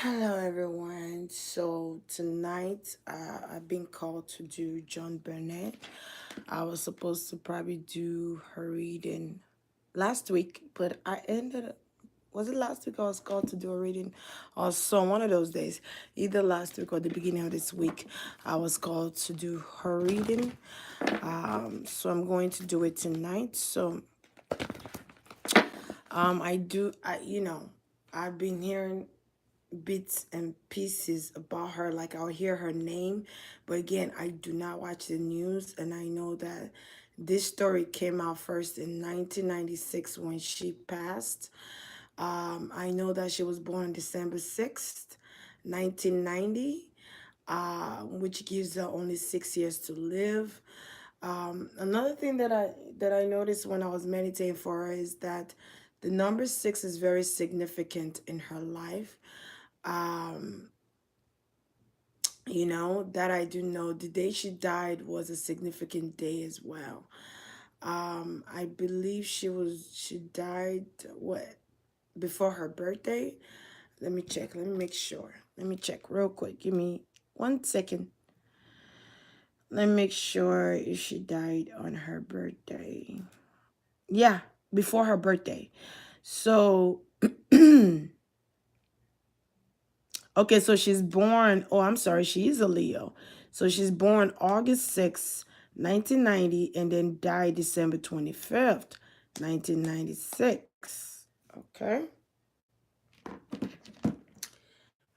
Hello, everyone. So tonight, I've been called to do JonBenet. I was supposed to probably do her reading last week, but I ended up. Was it last week I was called to do a reading? Or so one of those days, either last week or the beginning of this week, I was called to do her reading. So I'm going to do it tonight. So I've been hearing bits and pieces about her. Like I'll hear her name, but again, I do not watch the news, and I know that this story came out first in 1996 when she passed. I know that she was born December 6th, 1990, which gives her only 6 years to live. Another thing that I noticed when I was meditating for her is that the number 6 is very significant in her life. Um, that I do know. The day she died was a significant day as well. I believe she died what before her birthday. Let me check. Let me make sure. Let me check real quick. Give me 1 second. Let me make sure if she died on her birthday. Yeah, before her birthday. So okay, so she's born, oh, I'm sorry, she is a Leo. So she's born August 6th, 1990, and then died December 25th, 1996. Okay.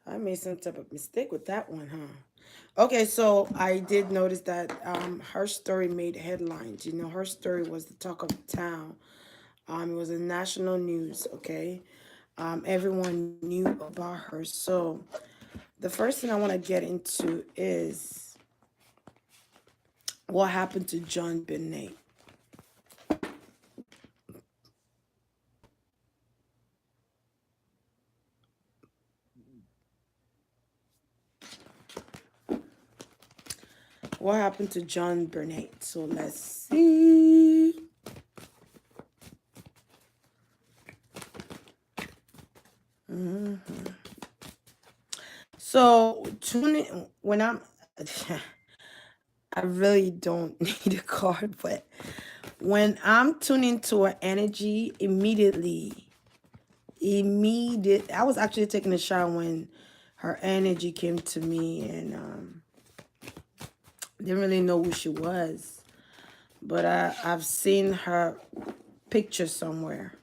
I made some type of mistake with that one, huh? Okay, so I did notice that her story made headlines. Her story was the talk of the town. It was in national news, okay? Everyone knew about her. So the first thing I want to get into is what happened to JonBenet. What happened to JonBenet? So let's see. So tuning when I'm I really don't need a card, but when I'm tuning to her energy immediate I was actually taking a shower when her energy came to me, and didn't really know who she was, but I've seen her picture somewhere.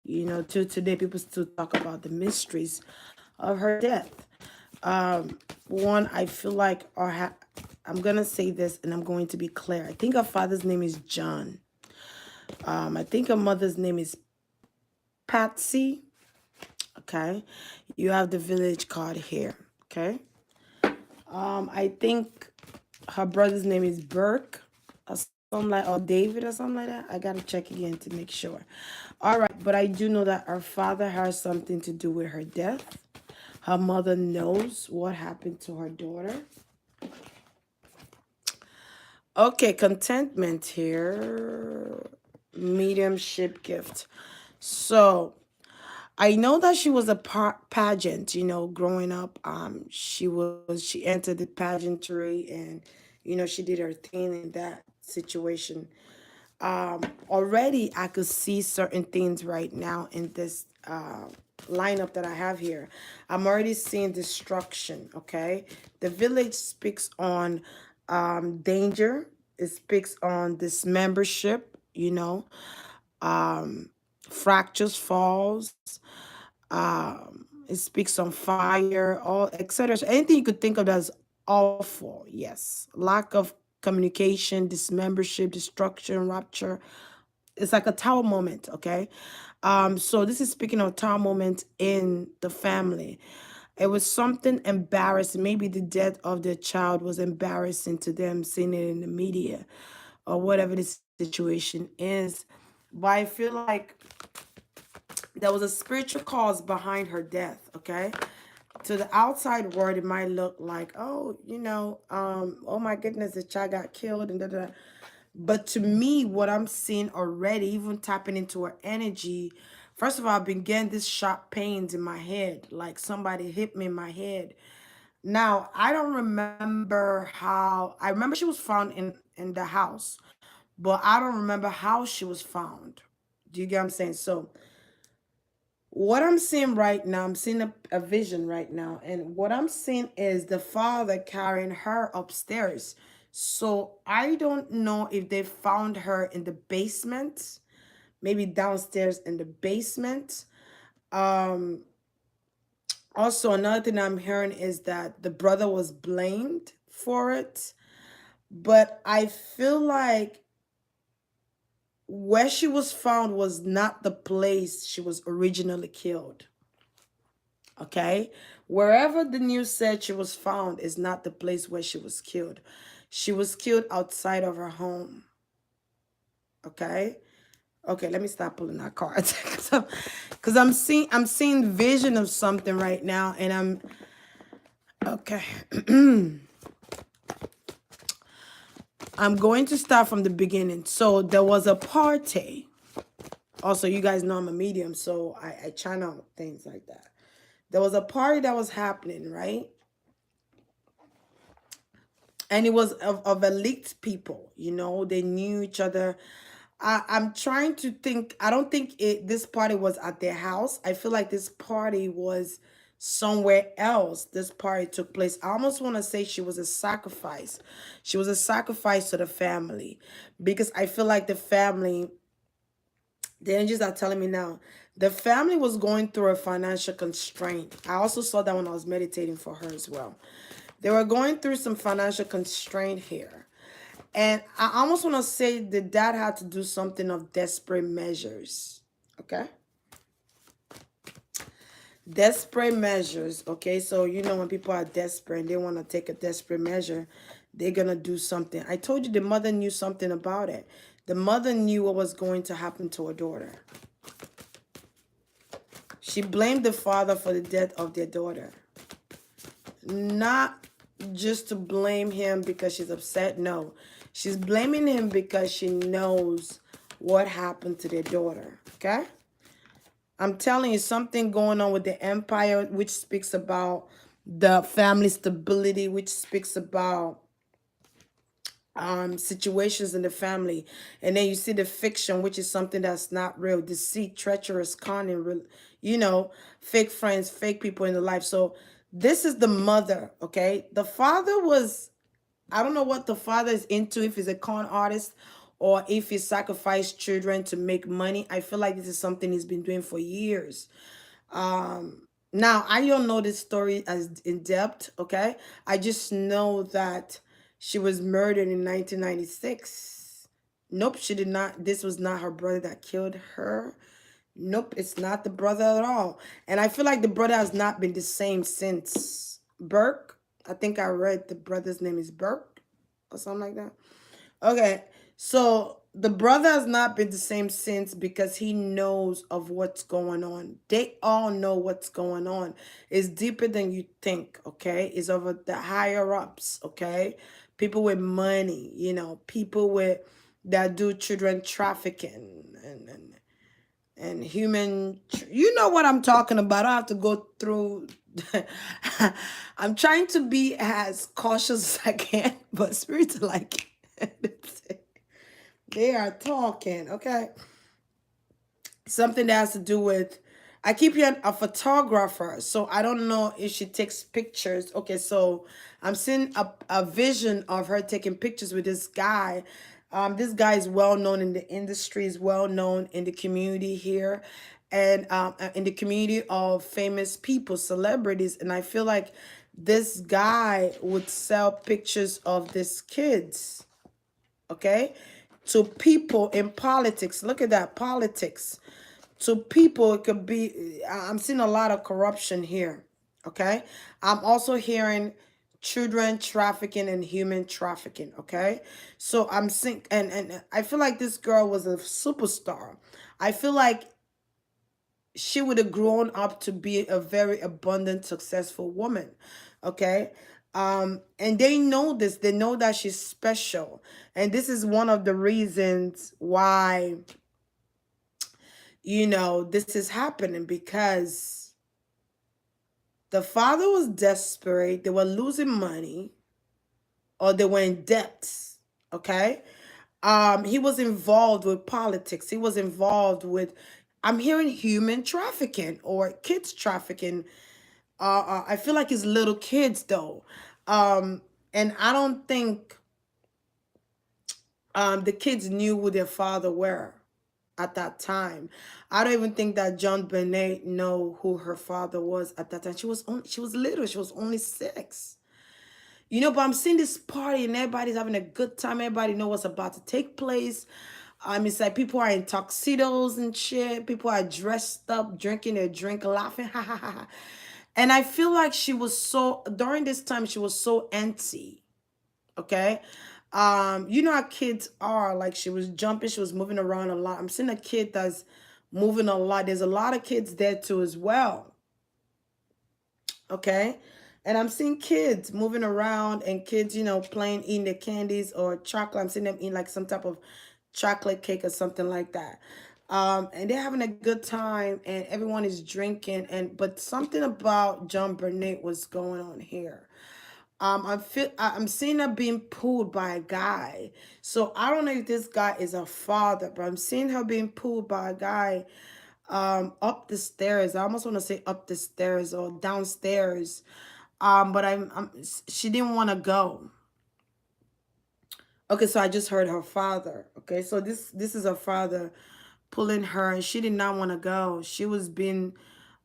To today, people still talk about the mysteries of her death. One, I feel like, I'm gonna say this, and I'm going to be clear. I think her father's name is John. I think her mother's name is Patsy. Okay, you have the village card here. Okay, I think her brother's name is Burke, or something like, or David, or something like that. I gotta check again to make sure. All right, but I do know that her father has something to do with her death. Her mother knows what happened to her daughter. Okay, contentment here. Mediumship gift. So I know that she was a pageant, growing up. She entered the pageantry, and she did her thing in that situation. Already I could see certain things right now in this lineup that I have here. I'm already seeing destruction. Okay, the village speaks on danger. It speaks on dismembership. Um, fractures, falls. It speaks on fire, all etc. So anything you could think of that's awful. Yes, lack of communication, dismembership, destruction, rupture. It's like a tower moment. Okay, so this is speaking of tower moment in the family. It was something embarrassing. Maybe the death of their child was embarrassing to them, seeing it in the media or whatever the situation is. But I feel like there was a spiritual cause behind her death. Okay, to the outside world, it might look like, oh, oh my goodness, the child got killed and da da. But to me, what I'm seeing already, even tapping into her energy First of all, I've been getting these sharp pains in my head, like somebody hit me in my head. Now, I don't remember how, I remember she was found in the house, but I don't remember how she was found. Do you get what I'm saying? So what I'm seeing right now, I'm seeing a vision right now. And what I'm seeing is the father carrying her upstairs. So I don't know if they found her in the basement, maybe downstairs in the basement. Um, Also, another thing I'm hearing is that the brother was blamed for it. But I feel like where she was found was not the place she was originally killed. Okay? Wherever the news said she was found is not the place where she was killed. She was killed outside of her home. Okay? Okay, let me stop pulling out cards. Because I'm seeing vision of something right now, and I'm okay. I'm going to start from the beginning. So there was a party. Also, you guys know I'm a medium, so I channel things like that. There was a party that was happening, right? And it was of elite people, you know, they knew each other. I'm trying to think. I don't think this party was at their house. I feel like this party was somewhere else. This party took place. I almost want to say she was a sacrifice. She was a sacrifice to the family, because I feel like the family, the energies are telling me now, the family was going through a financial constraint. I also saw that when I was meditating for her as well. They were going through some financial constraint here. And I almost want to say the dad had to do something of desperate measures. Okay? Desperate measures. Okay? So, you know, when people are desperate and they want to take a desperate measure, they're going to do something. I told you the mother knew something about it. The mother knew what was going to happen to her daughter. She blamed the father for the death of their daughter. Not just to blame him because she's upset. No. She's blaming him because she knows what happened to their daughter. Okay? I'm telling you, something going on with the empire, which speaks about the family stability, which speaks about situations in the family. And then you see the fiction, which is something that's not real. Deceit, treacherous, cunning, you know, fake friends, fake people in the life. So this is the mother, okay? The father was, I don't know what the father is into, if he's a con artist or if he sacrificed children to make money. I feel like this is something he's been doing for years. Now, I don't know this story as in depth, okay? I just know that she was murdered in 1996. Nope, she did not. This was not her brother that killed her. Nope, it's not the brother at all. And I feel like the brother has not been the same since Burke. I think I read the brother's name is Burke or something like that. Okay, so the brother has not been the same since because he knows of what's going on. They all know what's going on. It's deeper than you think, okay? It's over the higher ups, okay? People with money, you know, people with that do children trafficking and human, you know what I'm talking about. I don't have to go through. I'm trying to be as cautious as I can, but spirits like they are talking, okay? Something that has to do with, I keep hearing a photographer, so I don't know if she takes pictures. Okay, so I'm seeing a vision of her taking pictures with this guy. This guy is well known in the industry, is well known in the community here, and in the community of famous people, celebrities. And I feel like this guy would sell pictures of these kids, okay, to people in politics. Look at that, politics. To people, it could be, I'm seeing a lot of corruption here, okay? I'm also hearing children trafficking and human trafficking, okay? So I'm seeing, and I feel like this girl was a superstar. I feel like she would have grown up to be a very abundant, successful woman, okay? And they know this. They know that she's special. And this is one of the reasons why You know, this is happening because the father was desperate. They were losing money or they were in debts. Okay. He was involved with politics. He was involved with, I'm hearing human trafficking or kids trafficking. I feel like it's little kids though. Um, and I don't think the kids knew who their father were at that time. I don't even think that JonBenet know who her father was at that time. She was little. She was only 6. You know, but I'm seeing this party and everybody's having a good time. Everybody know what's about to take place. It's like people are in tuxedos and shit. People are dressed up, drinking their drink, laughing, ha ha ha. And I feel like she was so, during this time, she was so antsy. Okay. You know how kids are, like she was jumping, she was moving around a lot. I'm seeing a kid that's moving a lot. There's a lot of kids there too as well. Okay. And I'm seeing kids moving around and kids, you know, playing, eating their candies or chocolate. I'm seeing them eating like some type of chocolate cake or something like that. And they're having a good time and everyone is drinking. But something about JonBenet was going on here. I'm seeing her being pulled by a guy. So I don't know if this guy is a father, but I'm seeing her being pulled by a guy up the stairs. I almost want to say up the stairs or downstairs. But she didn't want to go. Okay, so I just heard her father. Okay, so this is her father pulling her, and she did not want to go. She was being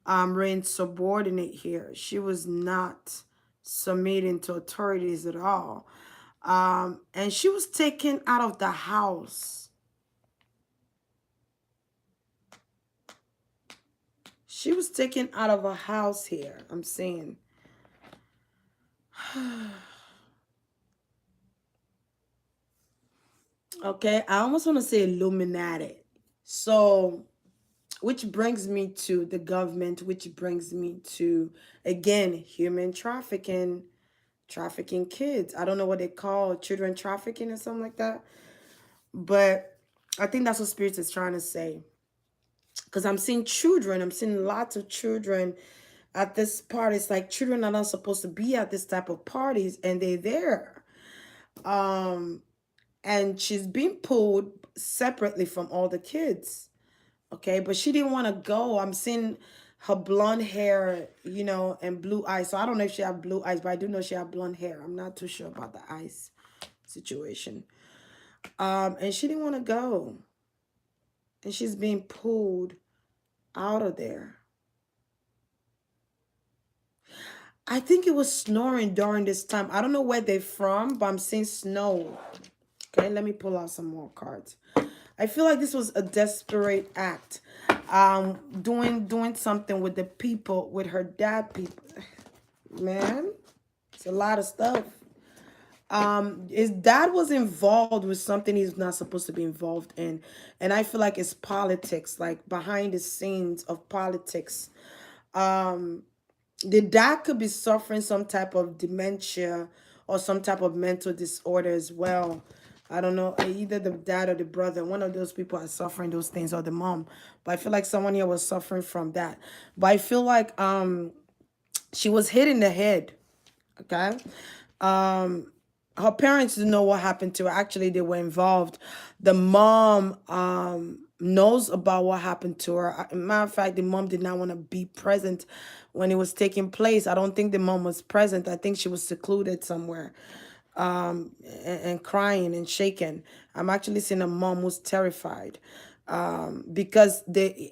reigned subordinate here. She was not submitting to authorities at all. And she was taken out of the house. She was taken out of a house here, I'm saying. Okay, I almost want to say Illuminati. So, which brings me to the government, which brings me to, again, human trafficking, trafficking kids. I don't know what they call children trafficking or something like that. But I think that's what Spirit is trying to say. Because I'm seeing children, I'm seeing lots of children at this party. It's like children are not supposed to be at this type of parties and they're there. And she's being pulled separately from all the kids. Okay, but she didn't want to go. I'm seeing her blonde hair, you know, and blue eyes. So I don't know if she have blue eyes, but I do know she have blonde hair. I'm not too sure about the eyes situation. And she didn't want to go. And she's being pulled out of there. I think it was snoring during this time. I don't know where they're from, but I'm seeing snow. Okay, let me pull out some more cards. I feel like this was a desperate act. Doing something with the people, with her dad people. Man, it's a lot of stuff. His dad was involved with something he's not supposed to be involved in. And I feel like it's politics, like behind the scenes of politics. The dad could be suffering some type of dementia or some type of mental disorder as well. I don't know, either the dad or the brother, one of those people are suffering those things, or the mom. But I feel like someone here was suffering from that. But I feel like she was hit in the head. Okay. Her parents didn't know what happened to her. Actually, they were involved. The mom knows about what happened to her. Matter of fact, the mom did not want to be present when it was taking place. I don't think the mom was present. I think she was secluded somewhere, and crying and shaking. I'm actually seeing a mom who's terrified, because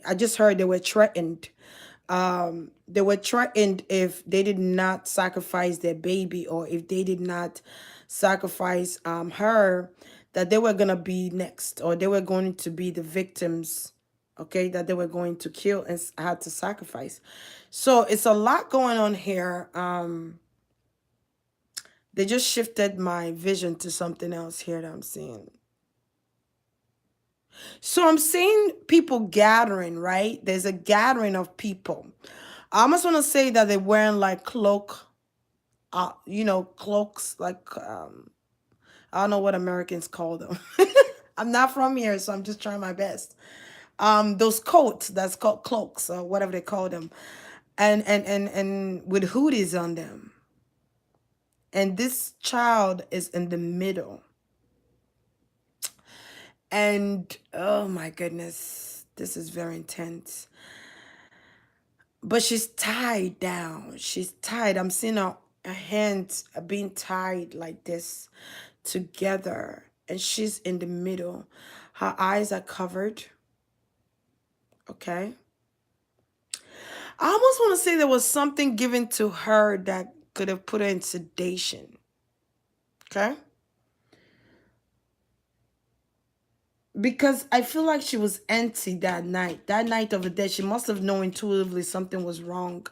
I just heard they were threatened. They were threatened if they did not sacrifice their baby, or if they did not sacrifice her, that they were gonna be next, or they were going to be the victims. Okay, that they were going to kill and had to sacrifice. So it's a lot going on here. They just shifted my vision to something else here that I'm seeing. So I'm seeing people gathering, right? There's a gathering of people. I almost want to say that they're wearing like cloaks, like, I don't know what Americans call them. I'm not from here, so I'm just trying my best. those coats that's called cloaks or whatever they call them, and with hoodies on them. And this child is in the middle. And oh my goodness, this is very intense. But she's tied down. She's tied. I'm seeing her hands are being tied like this together. And she's in the middle. Her eyes are covered. Okay. I almost want to say there was something given to her that could have put her in sedation. Okay. Because I feel like she was empty that night. That night of the day, she must have known intuitively something was wrong.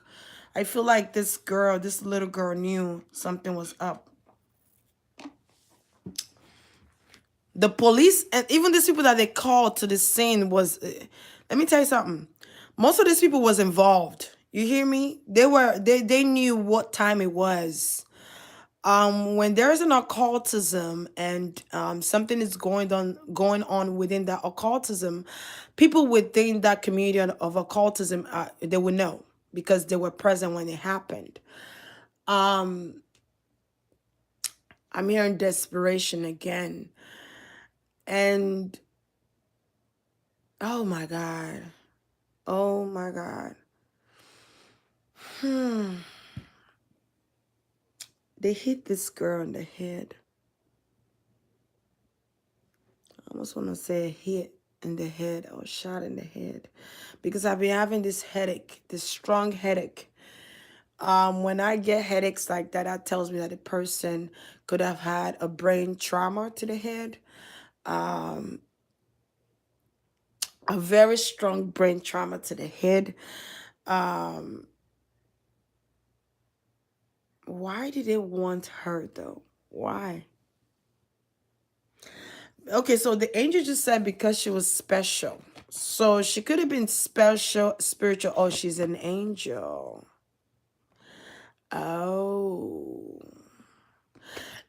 I feel like this girl, this little girl knew something was up. The police and even these people that they called to the scene was, let me tell you something. Most of these people was involved. You hear me? They knew what time it was. When there's an occultism and something is going on within that occultism, people within that community of occultism, they would know because they were present when it happened. I'm hearing desperation again. And oh my God. Oh my God. They hit this girl in the head. I almost want to say a hit in the head or shot in the head. Because I've been having this headache, this strong headache. When I get headaches like that, that tells me that the person could have had a brain trauma to the head. A very strong brain trauma to the head. Why did they want her though? Why? Okay, so the angel just said because she was special. So she could have been special, spiritual. Oh, she's an angel. Oh.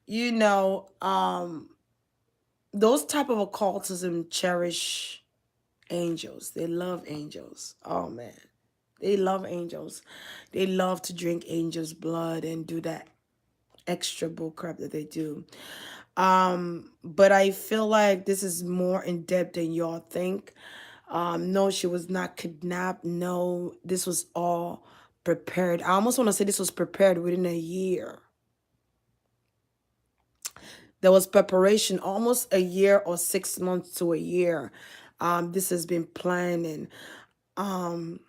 You know, those type of occultism cherish angels. They love angels. Oh man. They love angels. They love to drink angels' blood and do that extra bull crap that they do. But I feel like this is more in depth than y'all think. No, she was not kidnapped. No, this was all prepared. I almost want to say this was prepared within a year. There was preparation almost a year or 6 months to a year. This has been planned, and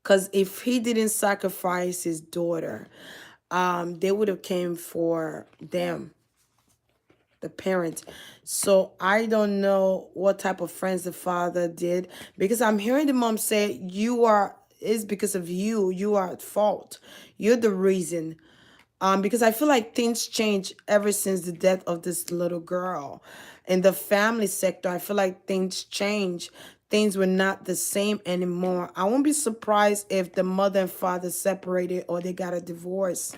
because if he didn't sacrifice his daughter, they would have came for them, the parents. So I don't know what type of friends the father did, because I'm hearing the mom say, it's because of you. You are at fault. You're the reason. Because I feel like things change ever since the death of this little girl. In the family sector, I feel like things change. Things were not the same anymore. I won't be surprised if the mother and father separated or they got a divorce.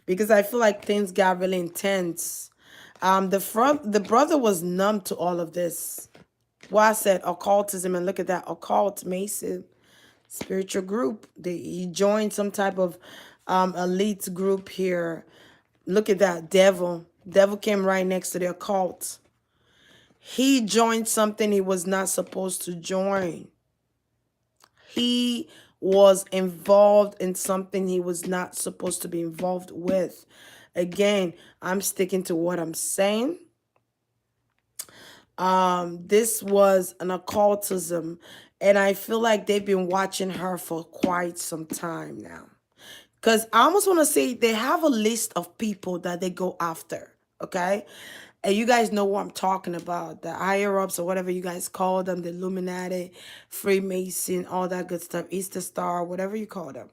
Because I feel like things got really intense. The brother was numb to all of this. Well, I said occultism, and look at that, occult Mason spiritual group. He joined some type of elite group here. Look at that, devil. Devil came right next to the occult. He joined something he was not supposed to join. He was involved in something he was not supposed to be involved with. Again, I'm sticking to what I'm saying. This was an occultism, and I feel like they've been watching her for quite some time now. Because I almost want to say they have a list of people that they go after, okay? And you guys know what I'm talking about. The higher-ups or whatever you guys call them, the Illuminati, Freemason, all that good stuff, Easter Star, whatever you call them.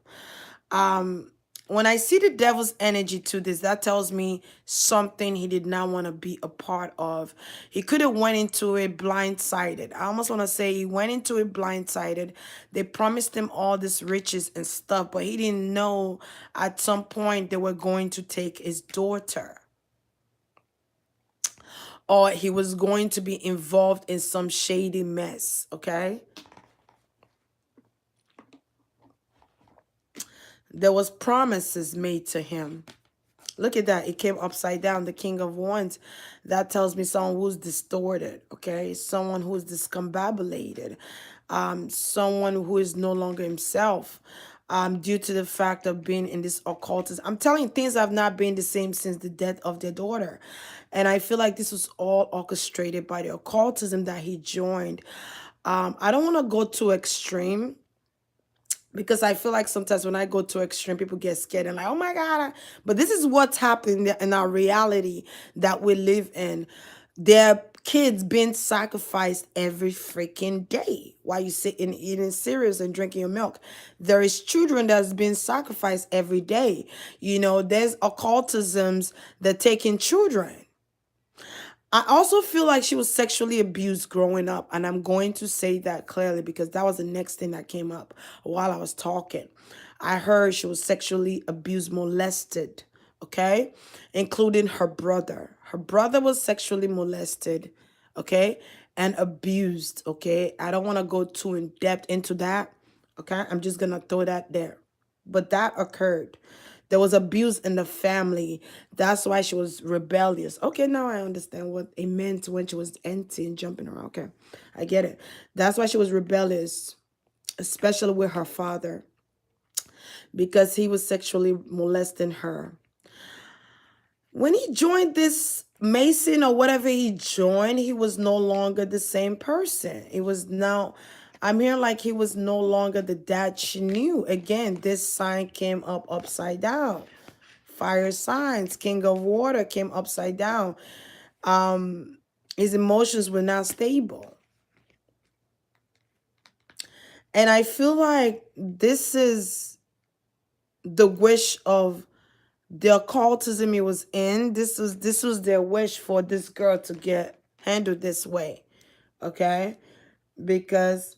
When I see the devil's energy to this, that tells me something he did not want to be a part of. He could have went into it blindsided. I almost want to say he went into it blindsided. They promised him all this riches and stuff, but he didn't know at some point they were going to take his daughter. or he was going to be involved in some shady mess, okay? There was promises made to him. Look at that. It came upside down. The King of Wands. That tells me someone who's distorted, okay? Someone who's discombobulated. Someone who is no longer himself. Due to the fact of being in this occultism. I'm telling you, things have not been the same since the death of their daughter. And I feel like this was all orchestrated by the occultism that he joined. I don't want to go too extreme, because I feel like sometimes when I go to extreme, people get scared and like, oh my God. But this is what's happening in our reality that we live in. There are kids being sacrificed every freaking day while you sitting eating cereals and drinking your milk. There is children that's being sacrificed every day. You know, there's occultisms that taking children. I also feel like she was sexually abused growing up, and I'm going to say that clearly because that was the next thing that came up while I was talking. I heard she was sexually abused, molested, okay, including her brother. Her brother was sexually molested, okay, and abused, okay. I don't want to go too in depth into that, okay. I'm just going to throw that there. But that occurred. There was abuse in the family. That's why she was rebellious. Okay, now I understand what it meant when she was empty and jumping around. Okay, I get it. That's why she was rebellious, especially with her father, because he was sexually molesting her. When he joined this Mason or whatever he joined, he was no longer the same person. It was now, I'm hearing like he was no longer the dad she knew. Again, this sign came up upside down. Fire signs, King of Water came upside down. His emotions were not stable. And I feel like this is the wish of the occultism he was in. This was their wish for this girl to get handled this way. Okay? Because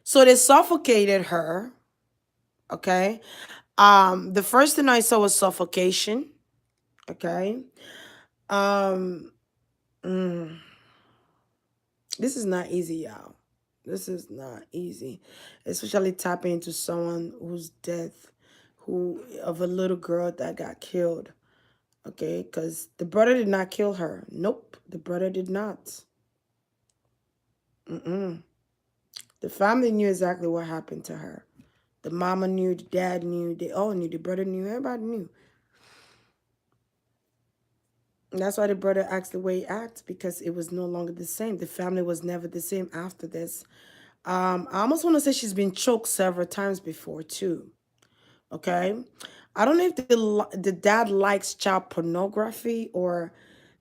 so they suffocated her. Okay? The first thing I saw was suffocation. Okay? This is not easy, y'all. This is not easy, especially tapping into someone whose death, of a little girl that got killed. Okay, because the brother did not kill her. Nope, the brother did not. The family knew exactly what happened to her. The mama knew, the dad knew, they all knew, the brother knew, everybody knew. And that's why the brother acts the way he acts, because it was no longer the same. The family was never the same after this. I almost want to say she's been choked several times before too. Okay, I don't know if the dad likes child pornography, or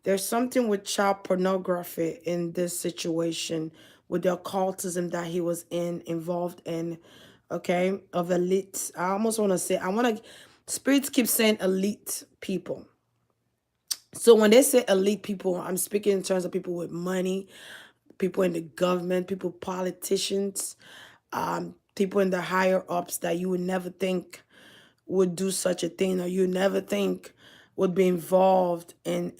there's something with child pornography in this situation with the occultism that he was involved in. Okay, of elite. I almost want to say, spirits keep saying elite people. So when they say elite people, I'm speaking in terms of people with money, people in the government, people, politicians, people in the higher ups that you would never think would do such a thing, or you never think would be involved in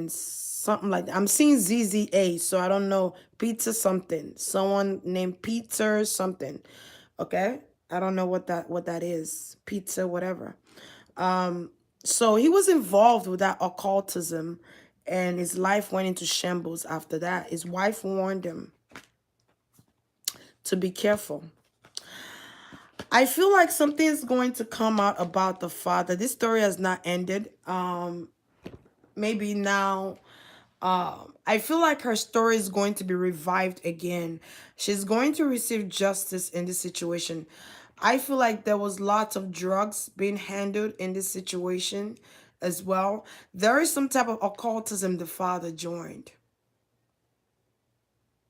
something like that. I'm seeing ZZA, so I don't know, pizza something, someone named Pizza or something. Okay, I don't know what that is, pizza whatever. So he was involved with that occultism, and his life went into shambles after that. His wife warned him to be careful. I feel like something's going to come out about the father. This story has not ended. Maybe now. I feel like her story is going to be revived again. She's going to receive justice in this situation. I feel like there was lots of drugs being handled in this situation as well. There is some type of occultism the father joined.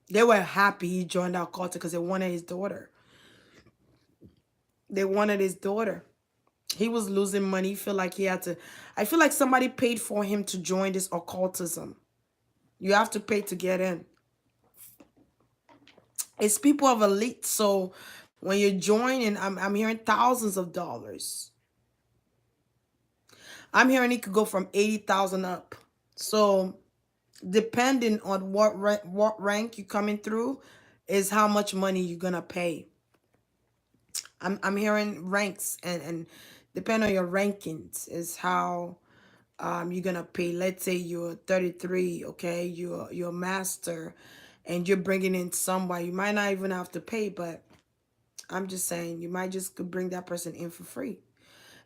They were happy he joined the occultism because they wanted his daughter. They wanted his daughter. He was losing money. He felt like he had to. I feel like somebody paid for him to join this occultism. You have to pay to get in. It's people of elite. So when you're joining, I'm hearing thousands of dollars. I'm hearing it could go from 80,000 up. So depending on what rank you're coming through is how much money you're gonna pay. I'm hearing ranks, and depend on your rankings is how you're gonna pay. Let's say you're 33, okay, you're a master, and you're bringing in somebody. You might not even have to pay, but I'm just saying you might just could bring that person in for free,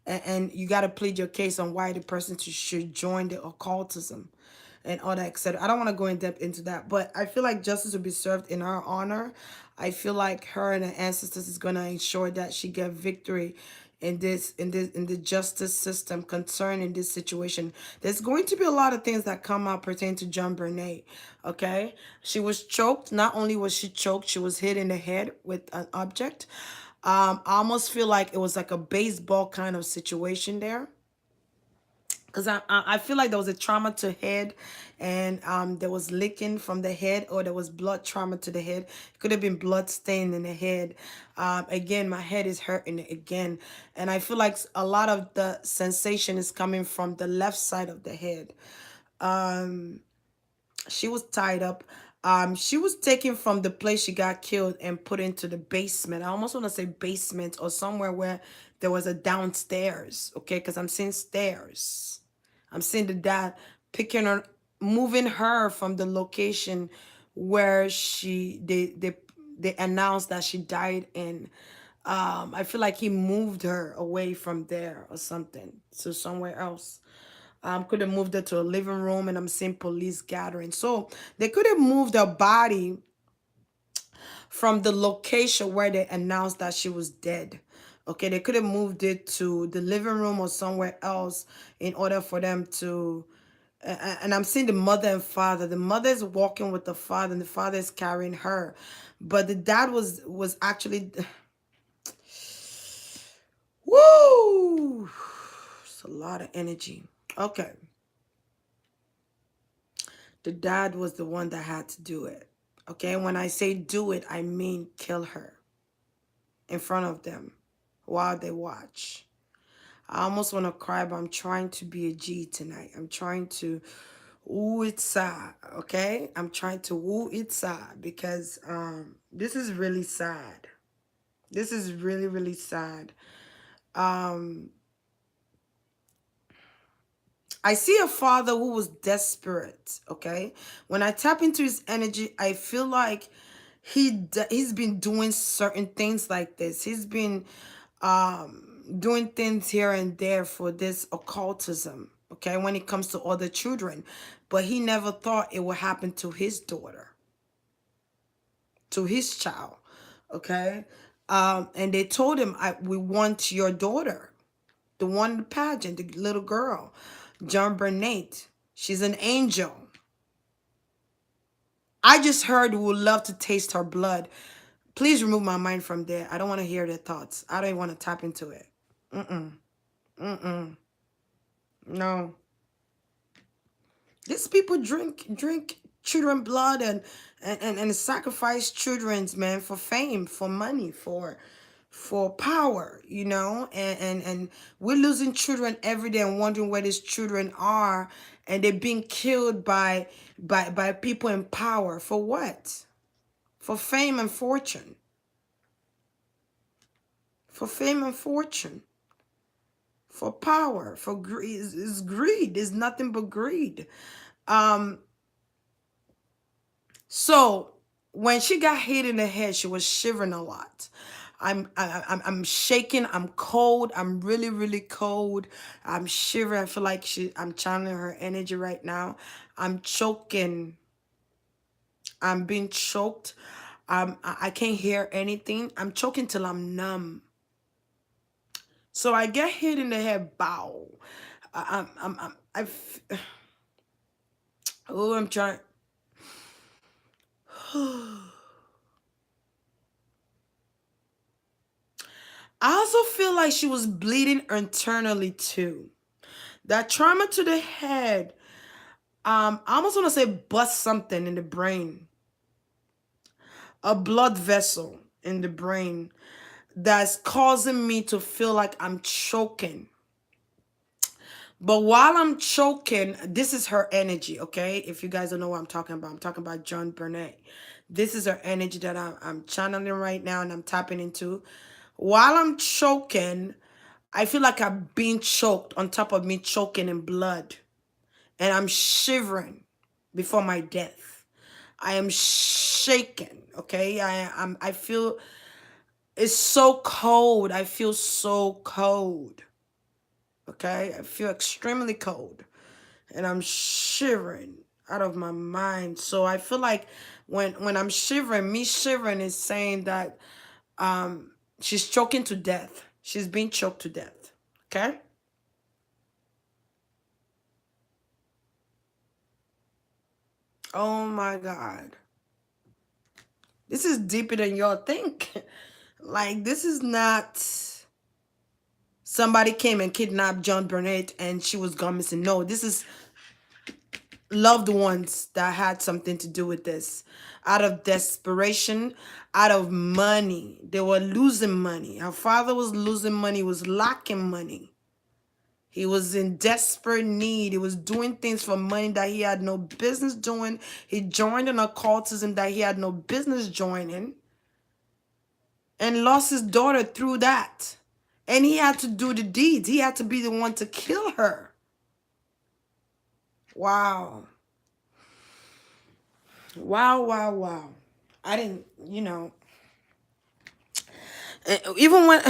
and you got to plead your case on why the person should join the occultism and all that, etc. I don't want to go in depth into that, but I feel like justice will be served in her honor. I feel like her and her ancestors is gonna ensure that she get victory in the justice system concerning this situation. There's going to be a lot of things that come out pertaining to JonBenet. Okay, she was choked. Not only was she choked, she was hit in the head with an object. I almost feel like it was like a baseball kind of situation there, because I feel like there was a trauma to head, and there was licking from the head, or there was blood trauma to the head. It could have been blood stain in the head. Again, my head is hurting again, and I feel like a lot of the sensation is coming from the left side of the head. She was tied up. She was taken from the place she got killed and put into the basement. I almost want to say basement, or somewhere where there was a downstairs. Okay, because I'm seeing stairs. I'm seeing the dad picking her, moving her from the location where they announced that she died in. I feel like he moved her away from there or something to somewhere else. Could have moved her to a living room, and I'm seeing police gathering. So they could have moved her body from the location where they announced that she was dead. Okay, they could have moved it to the living room or somewhere else in order for them to. And I'm seeing the mother and father. The mother is walking with the father, and the father is carrying her. But the dad was actually. Woo! It's a lot of energy. Okay. The dad was the one that had to do it. Okay, when I say do it, I mean kill her in front of them while they watch. I almost want to cry, but I'm trying to be a G tonight. I'm trying to woo it sad, okay? I'm trying to woo it sad because this is really sad. This is really, really sad. I see a father who was desperate, okay? When I tap into his energy, I feel like he's been doing certain things like this. He's been doing things here and there for this occultism, okay, when it comes to other children. But he never thought it would happen to his daughter, to his child, okay? And they told him, we want your daughter, the one in the pageant, the little girl, JonBenet. She's an angel. I just heard we would love to taste her blood. Please remove my mind from there. I don't want to hear their thoughts. I don't want to tap into it. No. These people drink children blood and sacrifice children's, man, for fame, for money, for power, you know, and we're losing children every day and wondering where these children are, and they're being killed by people in power. For what? For fame and fortune. For fame and fortune. For power. For greed. It's greed. It's nothing but greed. So when she got hit in the head, she was shivering a lot. I'm shaking. I'm cold. I'm really, really cold. I'm shivering. I feel like I'm channeling her energy right now. I'm choking. I'm being choked. I can't hear anything. I'm choking till I'm numb. So I get hit in the head. Bow. Oh, I'm trying. I also feel like she was bleeding internally too. That trauma to the head, I almost want to say bust something in the brain. A blood vessel in the brain that's causing me to feel like I'm choking. But while I'm choking, this is her energy, okay? If you guys don't know what I'm talking about JonBenet. This is her energy that I'm channeling right now and I'm tapping into. While I'm choking, I feel like I'm being choked on top of me choking in blood. And I'm shivering before my death. I am shaken, okay? I feel it's so cold. I feel so cold. Okay? I feel extremely cold. And I'm shivering out of my mind. So I feel like when I'm shivering, me shivering is saying that she's choking to death. She's being choked to death. Okay? Oh my God. This is deeper than y'all think. Like, this is not somebody came and kidnapped JonBenet and she was gone missing. No, this is loved ones that had something to do with this. Out of desperation, out of money. They were losing money. Her father was losing money, was lacking money. He was in desperate need. He was doing things for money that he had no business doing. He joined an occultism that he had no business joining and lost his daughter through that. And he had to do the deeds. He had to be the one to kill her. Wow. Wow, wow, wow. I didn't, even when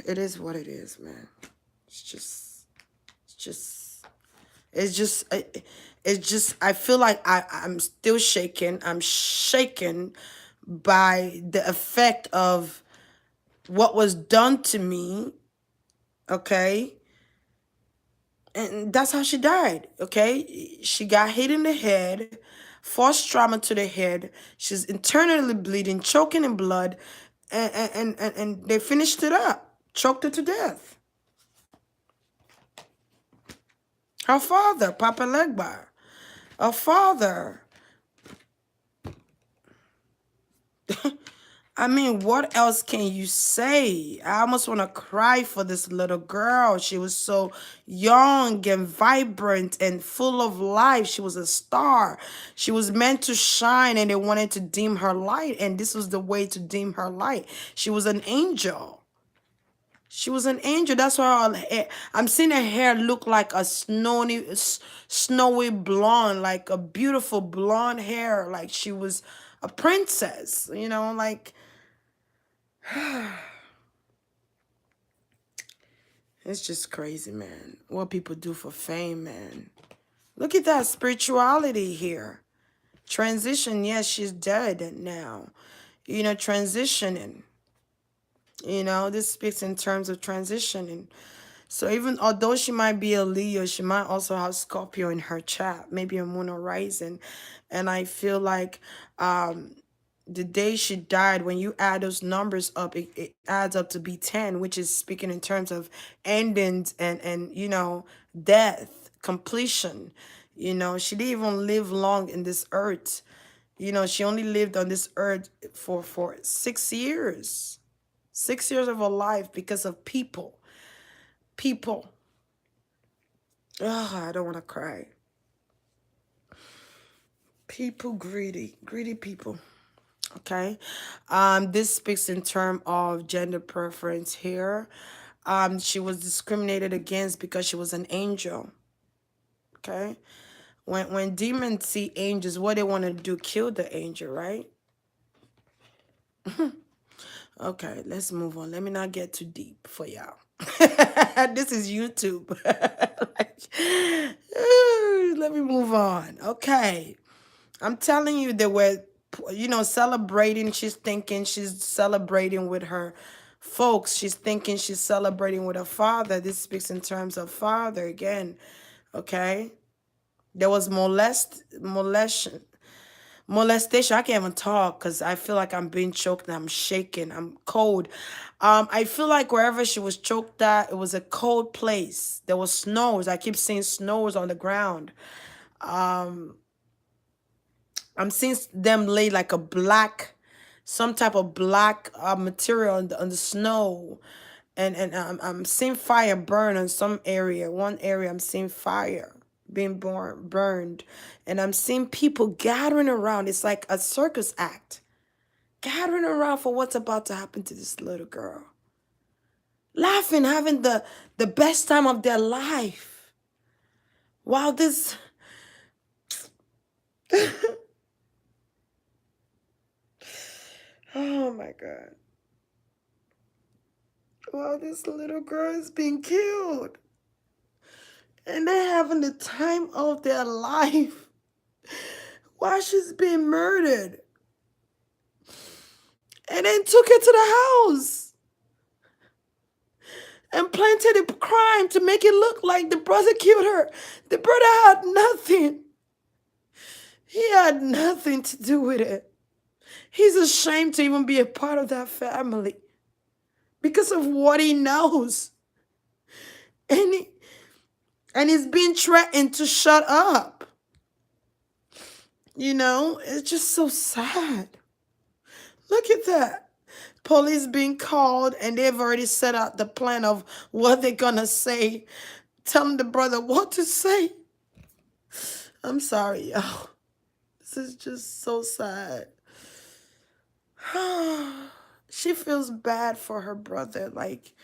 it is what it is, man. It's just, it's just, it's just, it's just, I feel like I'm still shaken. I'm shaken by the effect of what was done to me. Okay. And that's how she died. Okay. She got hit in the head, forced trauma to the head. She's internally bleeding, choking in blood, and they finished it up, choked her to death. Her father, Papa Legba, her father. I mean, what else can you say? I almost want to cry for this little girl. She was so young and vibrant and full of life. She was a star. She was meant to shine and they wanted to dim her light. And this was the way to dim her light. She was an angel. She was an angel. That's why I'm seeing her hair look like a snowy blonde, like a beautiful blonde hair. Like she was a princess, like it's just crazy, man. What people do for fame, man. Look at that spirituality here. Transition, yes, she's dead now. Transitioning. This speaks in terms of transitioning. So even although she might be a Leo, she might also have Scorpio in her chart, maybe a moon or rising. And I feel like the day she died, when you add those numbers up, it adds up to be 10, which is speaking in terms of endings and death, completion. She didn't even live long in this earth. She only lived on this earth for 6 years. 6 years of her life because of people. People. Ugh, I don't want to cry. People greedy people. Okay. This speaks in terms of gender preference here. She was discriminated against because she was an angel. Okay. When demons see angels, what they want to do, kill the angel, right? Okay, let's move on. Let me not get too deep for y'all. This is YouTube. Let me move on. Okay. I'm telling you, they were, celebrating. She's thinking she's celebrating with her folks. She's thinking she's celebrating with her father. This speaks in terms of father again. Okay. There was molestation. I can't even talk because I feel like I'm being choked and I'm shaking. I'm cold. I feel like wherever she was choked at, it was a cold place. There was snows. I keep seeing snows on the ground. I'm seeing them lay like some type of black material on the snow. And I'm seeing fire burn on some area. One area I'm seeing fire being burned. And I'm seeing people gathering around. It's like a circus act. Gathering around for what's about to happen to this little girl. Laughing, having the best time of their life. While this... oh my God. While this little girl is being killed. And they're having the time of their life while she's being murdered. And then took her to the house and planted a crime to make it look like the brother killed her. The brother had nothing. He had nothing to do with it. He's ashamed to even be a part of that family because of what he knows. And he's being threatened to shut up. You know, it's just so sad. Look at that. Police being called, and they've already set out the plan of what they're going to say. Telling the brother what to say. I'm sorry, y'all. This is just so sad. She feels bad for her brother. Like,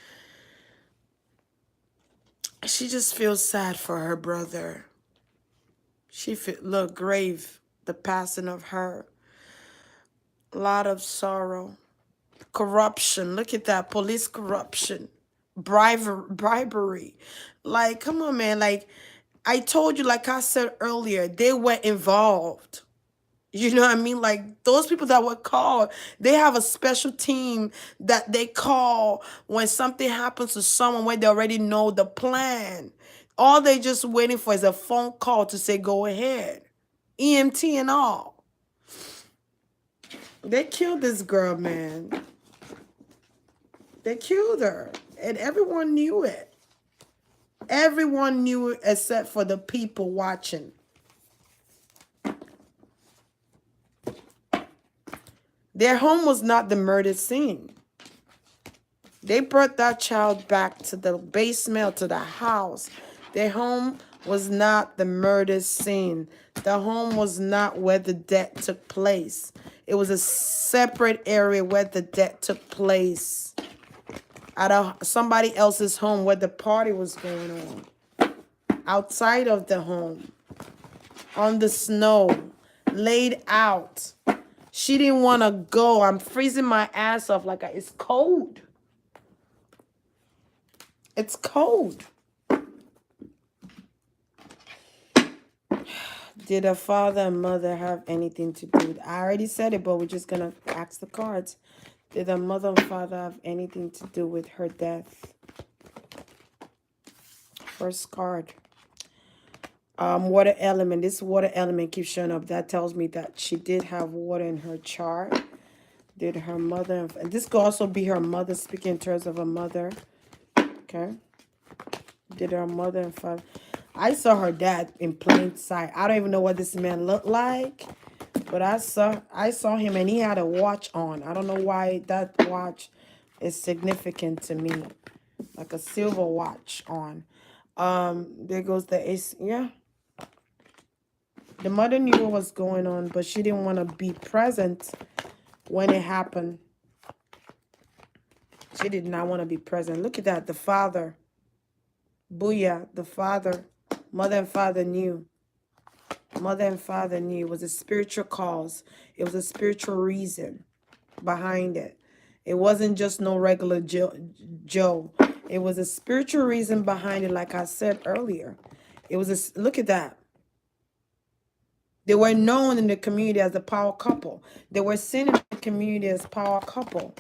she just feels sad for her brother. Look, grave, the passing of her. A lot of sorrow. Corruption. Look at that. Police corruption. Bribery. Like, come on, man. Like, I told you, like I said earlier, they were involved. You know what I mean? Like, those people that were called, they have a special team that they call when something happens to someone where they already know the plan. All they just waiting for is a phone call to say, go ahead. EMT and all. They killed this girl, man. They killed her. And everyone knew it. Everyone knew it except for the people watching. Their home was not the murder scene. They brought that child back to the basement, to the house. Their home was not the murder scene. The home was not where the death took place. It was a separate area where the death took place. At somebody else's home where the party was going on. Outside of the home. On the snow. Laid out. She didn't want to go. I'm freezing my ass off. Like, it's cold. It's cold. Did her father and mother have anything to do with it? I already said it, but we're just going to ask the cards. Did her mother and father have anything to do with her death? First card. Water element. This water element keeps showing up. That tells me that she did have water in her chart. Did her mother... And this could also be her mother, speaking in terms of a mother. Okay. Did her mother and father... I saw her dad in plain sight. I don't even know what this man looked like. But I saw him and he had a watch on. I don't know why that watch is significant to me. Like a silver watch on. There goes the ace. Yeah. The mother knew what was going on, but she didn't want to be present when it happened. She did not want to be present. Look at that. The father. Booyah. The father. Mother and father knew. Mother and father knew. It was a spiritual cause. It was a spiritual reason behind it. It wasn't just no regular Joe. It was a spiritual reason behind it, like I said earlier. It was a... Look at that. They were known in the community as the power couple. They were seen in the community as power couple.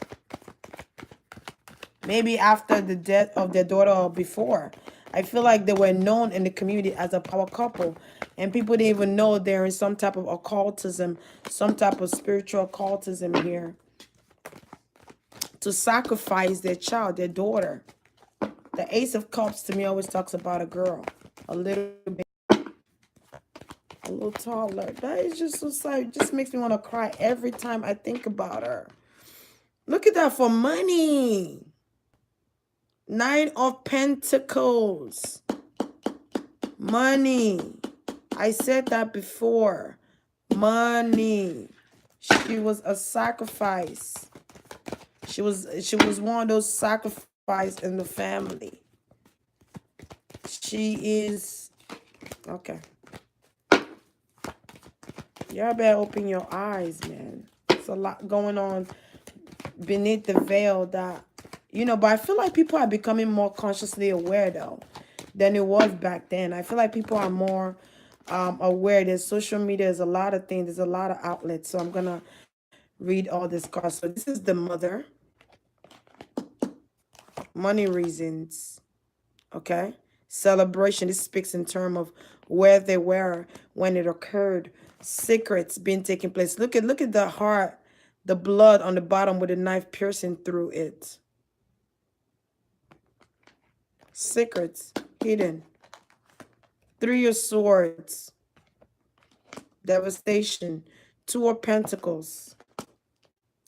Maybe after the death of their daughter or before. I feel like they were known in the community as a power couple. And people didn't even know they're in some type of occultism, some type of spiritual occultism here. To sacrifice their child, their daughter. The Ace of Cups to me always talks about a girl. A little bit. A little taller. That is just so sad. It just makes me want to cry every time I think about her. Look at that, for money. Nine of Pentacles. Money. I said that before. Money. She was a sacrifice. She was one of those sacrifices in the family. She is okay. Y'all better open your eyes, man. It's a lot going on beneath the veil that, you know, but I feel like people are becoming more consciously aware though than it was back then. I feel like people are more aware. There's social media, there's a lot of things, there's a lot of outlets. So I'm gonna read all this cards. So this is the mother. Money reasons. Okay. Celebration. This speaks in terms of where they were when it occurred. Secrets being taking place. Look at the heart, the blood on the bottom with a knife piercing through it. Secrets hidden. Three of Swords. Devastation. Two of Pentacles.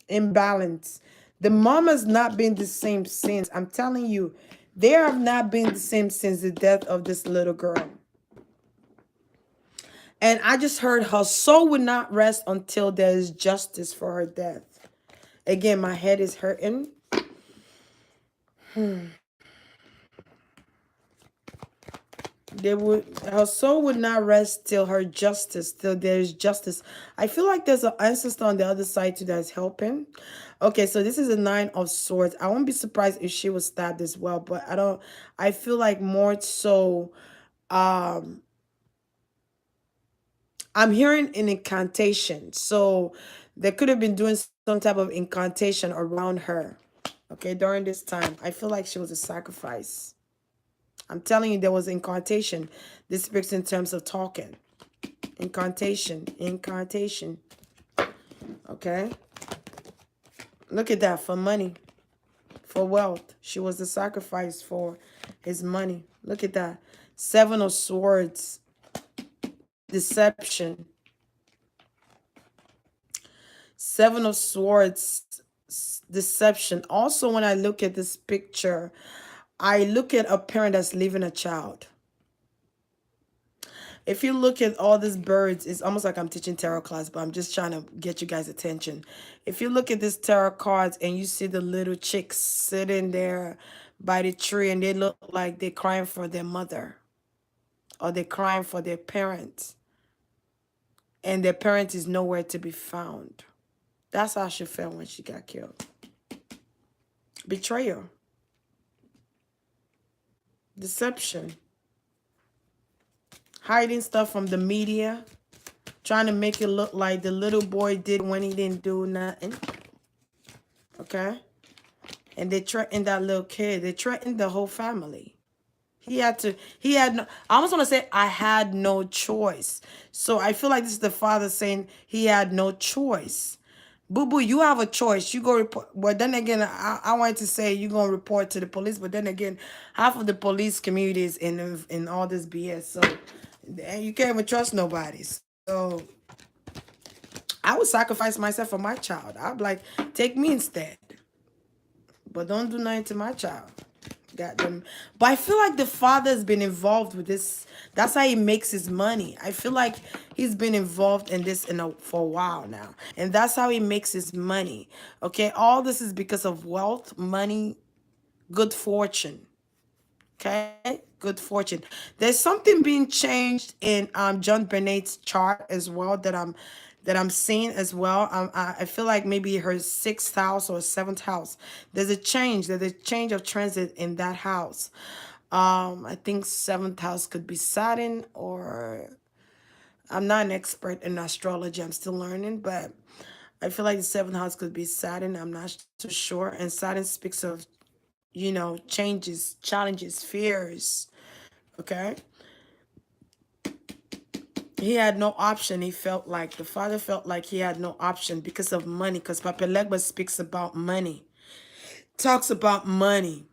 Imbalance. The mom has not been the same since. I'm telling you, they have not been the same since the death of this little girl. And I just heard her soul would not rest until there is justice for her death. Again, my head is hurting. Her soul would not rest till her justice, till there is justice. I feel like there's an ancestor on the other side too that's helping. Okay, so this is a Nine of Swords. I won't be surprised if she was stabbed as well, but I feel like more so, I'm hearing an incantation. So they could have been doing some type of incantation around her. Okay, during this time, I feel like she was a sacrifice. I'm telling you, there was incantation. This speaks in terms of talking. Incantation. Incantation. Okay. Look at that. For money. For wealth. She was the sacrifice for his money. Look at that. Seven of Swords. Deception. Seven of Swords. Deception. Also, when I look at this picture, I look at a parent that's leaving a child. If you look at all these birds, it's almost like I'm teaching tarot class, but I'm just trying to get you guys' attention. If you look at this tarot cards and you see the little chicks sitting there by the tree and they look like they're crying for their mother or they're crying for their parents and their parent is nowhere to be found. That's how she felt when she got killed. Betrayal. Deception. Hiding stuff from the media. Trying to make it look like the little boy did when he didn't do nothing. Okay? And they threatened that little kid. They threatened the whole family. He had no, I almost want to say, I had no choice. So I feel like this is the father saying he had no choice. Boo-boo, you have a choice. You go report. But then again, I wanted to say you're going to report to the police. But then again, half of the police community is in all this BS. So you can't even trust nobody. So I would sacrifice myself for my child. I'd be like, take me instead. But don't do nothing to my child. Got them. But I feel like the father has been involved with this. That's how he makes his money. I feel like he's been involved in this for a while now. And that's how he makes his money. Okay? All this is because of wealth, money, good fortune. Okay? Good fortune. There's something being changed in JonBenet's chart as well that I'm seeing as well. I feel like maybe her 6th house or 7th house. There's a change. There's a change of transit in that house. I think 7th house could be Saturn, or I'm not an expert in astrology. I'm still learning, but I feel like the 7th house could be Saturn. I'm not too sure. And Saturn speaks of, you know, changes, challenges, fears. Okay. He had no option. He felt like, the father felt like he had no option because of money. Because Papa Legba speaks about money. Talks about money.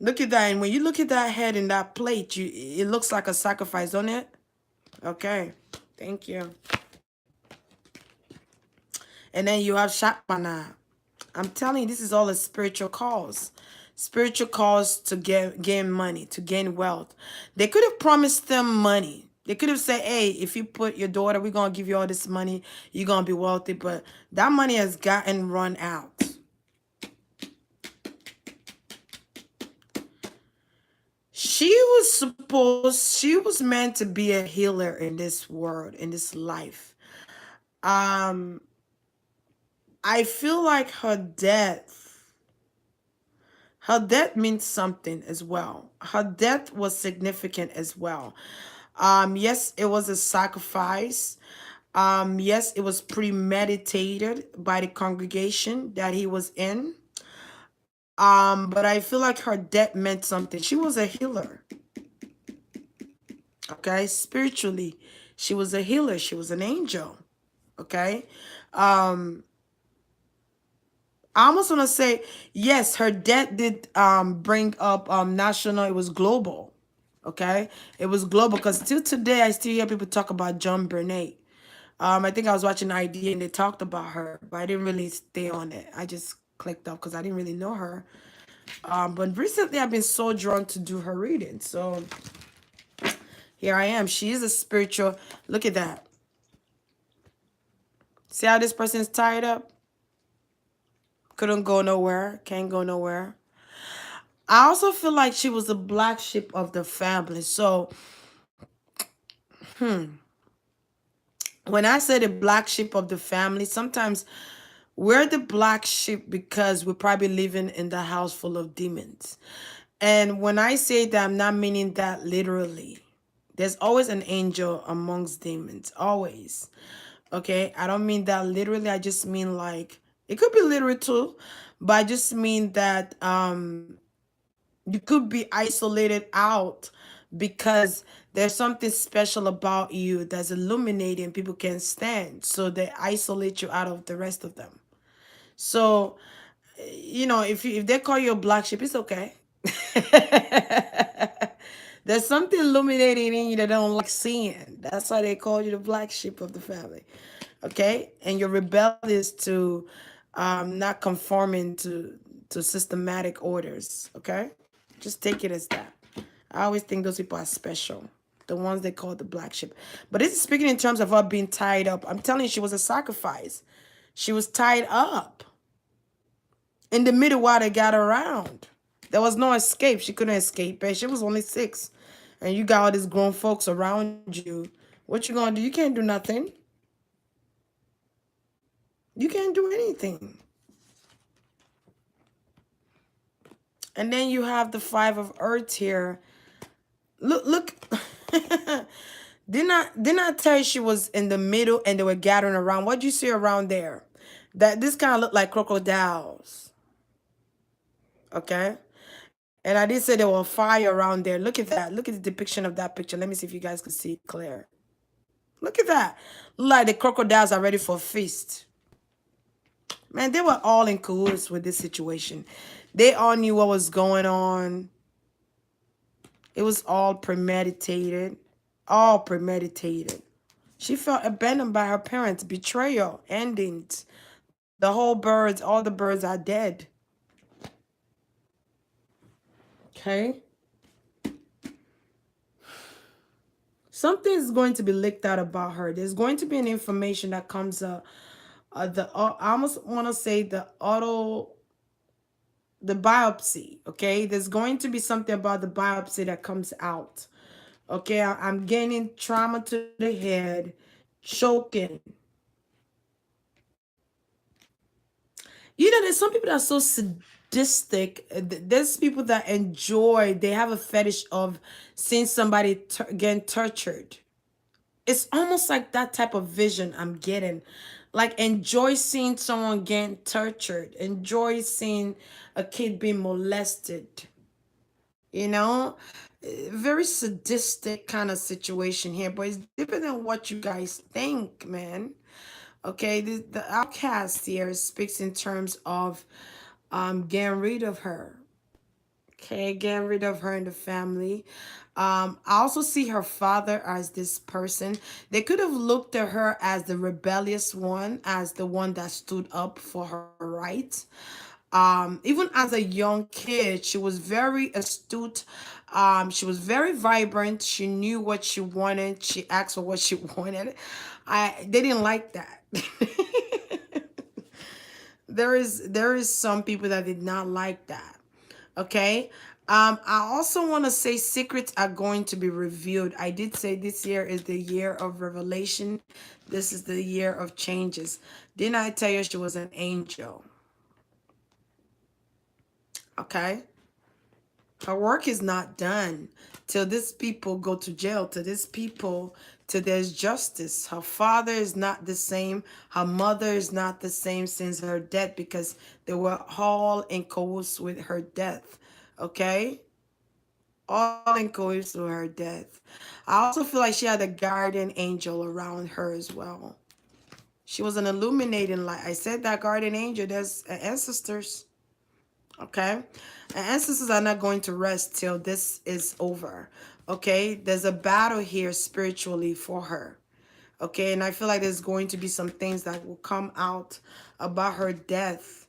Look at that. And when you look at that head in that plate, it looks like a sacrifice, don't it? Okay. Thank you. And then you have Shakmana. I'm telling you, this is all a spiritual cause. spiritual cause to gain money, to gain wealth. They could have promised them money. They could have said, hey, if you put your daughter, we're going to give you all this money. You're going to be wealthy. But that money has gotten run out. She was meant to be a healer in this world, in this life. Um, I feel like her death means something as well. Her death was significant as well. Yes, it was a sacrifice. Yes, it was premeditated by the congregation that he was in. But I feel like her death meant something. She was a healer. Okay, spiritually, she was a healer. She was an angel. Okay. Um, I almost want to say, yes, her death did bring up national, it was global. Okay. It was global because till today I still hear people talk about JonBenet. I think I was watching ID and they talked about her, but I didn't really stay on it. I just clicked off because I didn't really know her. But recently I've been so drawn to do her reading. So here I am. She is a spiritual. Look at that. See how this person's tied up? Couldn't go nowhere. Can't go nowhere. I also feel like she was the black sheep of the family. So when I say the black sheep of the family, sometimes we're the black sheep because we're probably living in the house full of demons. And when I say that, I'm not meaning that literally. There's always an angel amongst demons, always. Okay, I don't mean that literally. I just mean like it could be literal too, but I just mean that you could be isolated out because there's something special about you that's illuminating people can't stand, so they isolate you out of the rest of them. So if they call you a black sheep, it's okay. There's something illuminating in you that they don't like seeing. That's why they call you the black sheep of the family. Okay? And you're rebellious to not conforming to systematic orders. Okay? Just take it as that. I always think those people are special. The ones they call the black sheep. But this is speaking in terms of her being tied up. I'm telling you, she was a sacrifice. She was tied up in the middle while they got around. There was no escape. She couldn't escape it. She was only 6. And you got all these grown folks around you. What you gonna do? You can't do nothing. You can't do anything. And then you have the 5 of Earth here. Look. Didn't I tell you she was in the middle and they were gathering around? What do you see around there? That this kind of looked like crocodiles. Okay? And I did say there was fire around there. Look at that. Look at the depiction of that picture. Let me see if you guys can see it clear. Look at that. Look like the crocodiles are ready for a feast. Man, they were all in cahoots with this situation. They all knew what was going on. It was all premeditated. All premeditated. She felt abandoned by her parents. Betrayal. Endings. The whole birds, all the birds are dead. Okay? Something is going to be leaked out about her. There's going to be an information that comes up. I almost want to say the biopsy. Okay, there's going to be something about the biopsy that comes out. Okay, I'm gaining trauma to the head, choking. There's some people that are so sadistic. There's people that enjoy. They have a fetish of seeing somebody getting tortured. It's almost like that type of vision I'm getting. Like, enjoy seeing someone getting tortured. Enjoy seeing a kid being molested. You know? Very sadistic kind of situation here. But it's different than what you guys think, man. Okay? The outcast here speaks in terms of getting rid of her. Okay, getting rid of her in the family. I also see her father as this person. They could have looked at her as the rebellious one, as the one that stood up for her rights. Even as a young kid, she was very astute. She was very vibrant. She knew what she wanted. She asked for what she wanted. They didn't like that. There is some people that did not like that. Okay. I also want to say secrets are going to be revealed. I did say this year is the year of revelation. This is the year of changes. Didn't I tell you she was an angel? Okay. Her work is not done till these people go to jail, till these people, till there's justice. Her father is not the same. Her mother is not the same since her death, because they were all in cahoots with her death. Okay? All in cahoots with her death. I also feel like she had a guardian angel around her as well. She was an illuminating light. I said that guardian angel, there's ancestors. Okay, and ancestors are not going to rest till this is over. Okay, there's a battle here spiritually for her. Okay, and I feel like there's going to be some things that will come out about her death.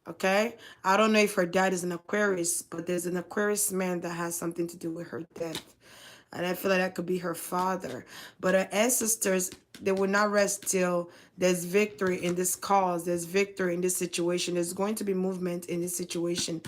Okay, I don't know if her dad is an Aquarius, but there's an Aquarius man that has something to do with her death. And I feel like that could be her father. But her ancestors, they will not rest till there's victory in this cause. There's victory in this situation. There's going to be movement in this situation.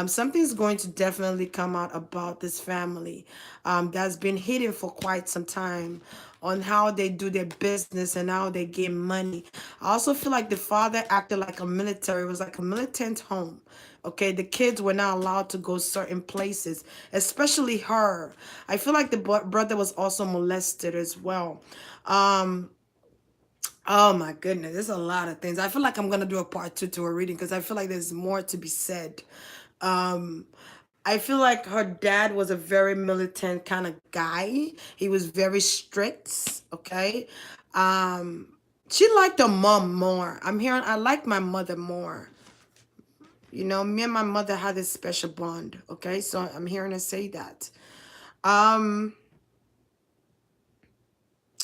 Something's going to definitely come out about this family that's been hidden for quite some time, on how they do their business and how they get money. I also feel like the father acted like a military. It was like a militant home. Okay, the kids were not allowed to go certain places, especially her. I feel like the brother was also molested as well. Um, oh my goodness, there's a lot of things. I feel like I'm gonna do a part two to her reading because I feel like there's more to be said. Um, I feel like her dad was a very militant kind of guy. He was very strict. Okay, um, she liked her mom more. I'm hearing I like my mother more. You know, me and my mother had this special bond. Okay, so I'm hearing her say that. Um,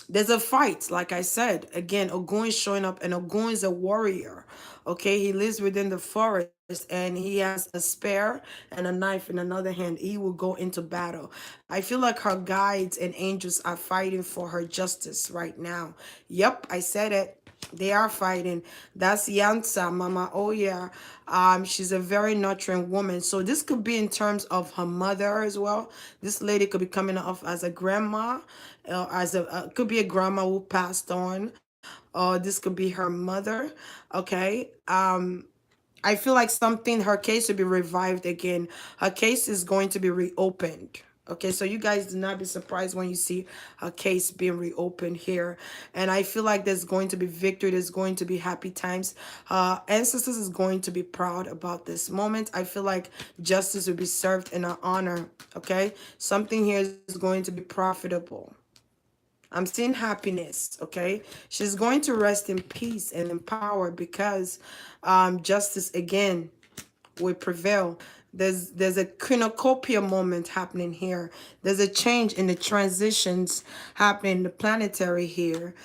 there's a fight, like I said. Again, Ogun is showing up, and Ogun is a warrior. Okay, he lives within the forest, and he has a spear and a knife in another hand. He will go into battle. I feel like her guides and angels are fighting for her justice right now. Yep, I said it. They are fighting. That's Yansa, Mama. Oh yeah. She's a very nurturing woman. So this could be in terms of her mother as well. This lady could be coming off as a grandma, as a could be a grandma who passed on, or this could be her mother. Okay. I feel like something, her case will be revived again. Her case is going to be reopened. Okay, so you guys do not be surprised when you see her case being reopened here. And I feel like there's going to be victory. There's going to be happy times. Ancestors is going to be proud about this moment. I feel like justice will be served in her honor. Okay, something here is going to be profitable. I'm seeing happiness, okay? She's going to rest in peace and in power because justice again will prevail. There's a cornucopia moment happening here. There's a change in the transitions happening in the planetary here.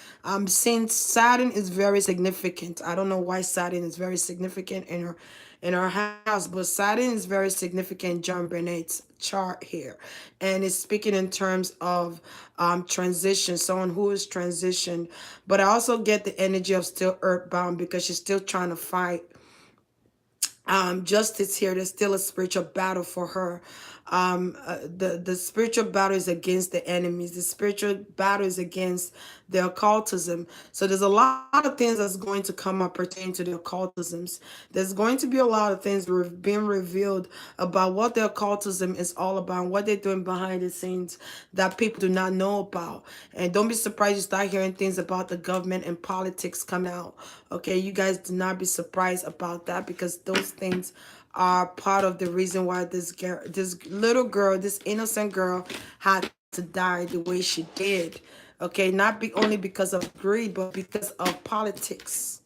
Since Saturn is very significant. I don't know why Saturn is very significant in her house, but Saturn is very significant in JonBenet's chart here, and it's speaking in terms of transition, someone who is transitioned. But I also get the energy of still earthbound because she's still trying to fight justice here. There's still a spiritual battle for her. The spiritual battle is against the enemies. The spiritual battle is against the occultism. So there's a lot of things that's going to come up pertaining to the occultisms. There's going to be a lot of things being revealed about what the occultism is all about, what they're doing behind the scenes that people do not know about. And don't be surprised you start hearing things about the government and politics come out. Okay, you guys do not be surprised about that because those things are part of the reason why this little girl, this innocent girl, had to die the way she did. Okay, not be only because of greed, but because of politics.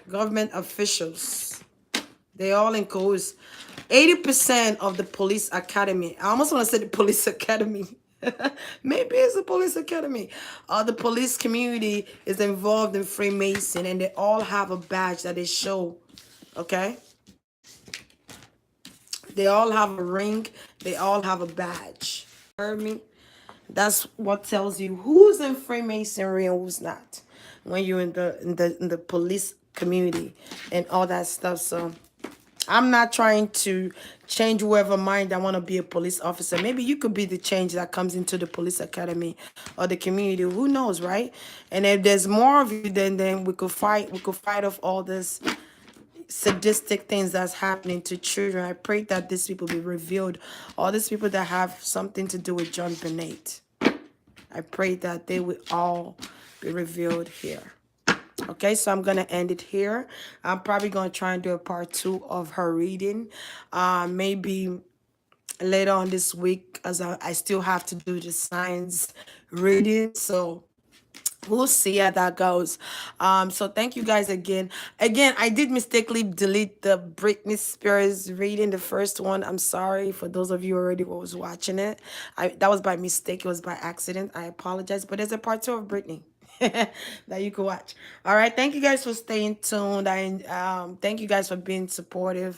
Government officials, they all in cahoots. 80% of the police academy. I almost want to say the police academy. Maybe it's a police academy. The police community is involved in Freemason, and they all have a badge that they show. Okay, they all have a ring, they all have a badge. Heard me? That's what tells you who's in Freemasonry and who's not when you're in the police community and all that stuff. So I'm not trying to change whoever mind I want to be a police officer. Maybe you could be the change that comes into the police academy or the community. Who knows, right? And if there's more of you, then we could fight. We could fight off all this sadistic things that's happening to children. I pray that these people be revealed. All these people that have something to do with JonBenet, I pray that they will all be revealed here. Okay, so I'm going to end it here. I'm probably going to try and do a part 2 of her reading. Maybe later on this week, as I still have to do the science reading. So we'll see how that goes. So thank you guys again. I did mistakenly delete the Britney Spears reading, the first one. I'm sorry for those of you already who was watching it. That was by mistake. It was by accident. I apologize. But there's a part 2 of Britney that you can watch. All right. Thank you guys for staying tuned. Thank you guys for being supportive.